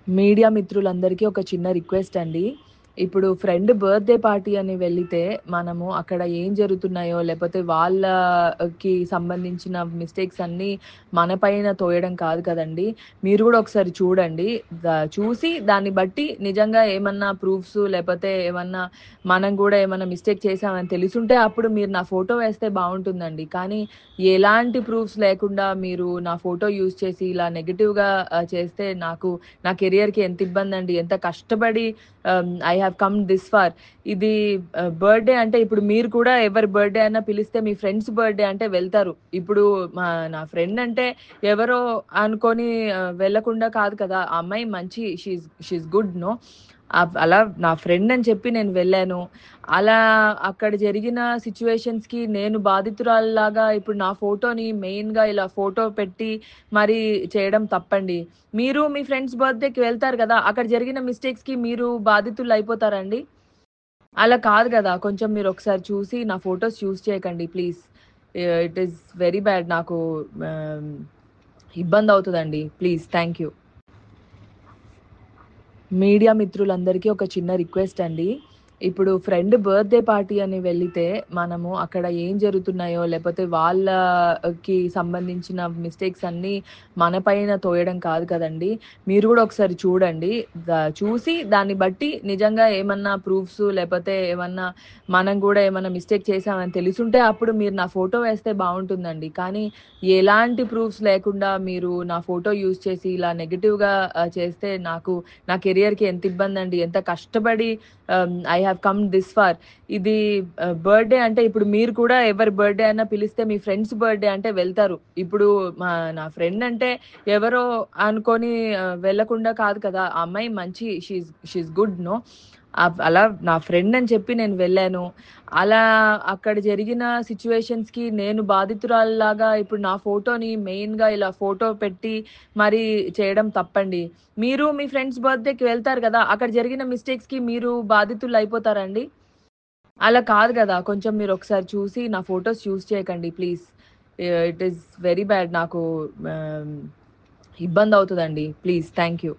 Media మిత్రులందరికీ ఒక చిన్న రిక్వెస్ట్ అండి. ఇప్పుడు ఫ్రెండ్ బర్త్‌డే పార్టీ అని వెళ్ళితే, మనము అక్కడ ఏం జరుగుతున్నాయో, లేపోతే వాళ్ళకి సంబంధించిన మిస్టేక్స్ అన్నీ మన పైన తోయడం కాదు కదండీ! మీరు గూడా ఒకసారి చూడండి. చూసి దాన్ని బట్టి నిజంగా ఏమన్నా ప్రూఫ్స్ లేపోతే ఏమన్నా మనం గూడా ఏమన్నా మిస్టేక్ చేశామని తెలిసుంటే అప్పుడు మీరు నా ఫోటో వేస్తే బావుంటుందండి. కానీ ఎలాంటి ప్రూఫ్స్ లేకుండా మీరు నా ఫోటో యూజ్ చేసి ఇలా నెగెటివ్‌గా చేస్తే నా కెరియర్‌కి ఎంత ఇబ్బందండి. ఎంత కష్టపడి I have come this far. ఇది బర్త్‌డే అంటే ఇప్పుడు మీరు కూడా ఎవరి బర్త్‌డే అన్నా పిలిస్తే మీ ఫ్రెండ్స్ బర్త్‌డే అంటే వెళ్తారు. ఇప్పుడు నా ఫ్రెండ్ అంటే ఎవరో అనుకోని వెళ్ళకుండా కాదు కదా! ఆ అమ్మాయి మంచి షీ ఈస్ గుడ్ నో. అలా నా ఫ్రెండ్ అని చెప్పి నేను వెళ్ళాను. అలా అక్కడ జరిగిన సిట్యుయేషన్స్‌కి నేను బాధితురాలిలాగా ఇప్పుడు నా ఫోటోని మెయిన్‌గా ఇలా ఫోటో పెట్టి మరి చేయడం తప్పండి. మీరు మీ ఫ్రెండ్స్ బర్త్‌డేకి వెళ్తారు గదా! అక్కడ జరిగిన మిస్టేక్స్‌కి మీరు బాధితులయిపోతారండి? అలా కాదు గదా! కొంచెం మీరొకసారి చూసి నా ఫోటోస్ యూజ్ చేయకండి please. It is very bad. నాకు ఆహ్, ఇబ్బందవుతదండి. ప్లీజ్. Thank you. మీడియా మిత్రులందరికీ ఒక చిన్న రిక్వెస్ట్ అండి. ఇప్పుడు ఫ్రెండ్ బర్త్‌డే పార్టీ అని వెళ్ళితే, మనము అక్కడ ఏం జరుగుతున్నాయో, లేపోతే వాళ్ళకి సంబంధించిన మిస్టేక్స్ అన్నీ మన పైన తోయడం కాదు కదండీ! మీరు గూడా ఒకసారి చూడండి. చూసి దాన్ని బట్టి నిజంగా ఏమన్నా ప్రూఫ్స్ లేపోతే ఏమన్నా మనం గూడా ఏమన్నా మిస్టేక్ చేశామని తెలిసుంటే అప్పుడు మీరు నా ఫోటో వేస్తే బావుంటుందండి. కానీ ఎలాంటి ప్రూఫ్స్ లేకుండా మీరు నా ఫోటో యూజ్ చేసి ఇలా నెగెటివ్‌గా చేస్తే నా కెరియర్‌కి ఎంత ఇబ్బందండి. ఎంత కష్టపడి I have come this far. ఇది బర్త్‌డే అంటే ఇప్పుడు మీరు కూడా ఎవరి బర్త్‌డే అన్నా పిలిస్తే మీ ఫ్రెండ్స్ బర్త్‌డే అంటే వెళ్తారు. ఇప్పుడు నా ఫ్రెండ్ అంటే ఎవరో అనుకోని వెళ్ళకుండా కాదు కదా! ఆ అమ్మాయి మంచి షీ ఈస్ గుడ్ నో. అలా నా ఫ్రెండ్ అని చెప్పి నేను వెళ్ళాను. అలా అక్కడ జరిగిన సిట్యుయేషన్స్‌కి నేను బాధితురాలిలాగా ఇప్పుడు నా ఫోటోని మెయిన్‌గా ఇలా ఫోటో పెట్టి మరి చేయడం తప్పండి. మీరు మీ ఫ్రెండ్స్ బర్త్‌డేకి వెళ్తారు గదా! అక్కడ జరిగిన మిస్టేక్స్‌కి మీరు బాధితులయిపోతారండి? అలా కాదు గదా! కొంచెం మీరొకసారి చూసి నా ఫోటోస్ యూజ్ చేయకండి please. It is very bad. నాకు ఆహ్, ఇబ్బందవుతదండి. ప్లీజ్. Thank you.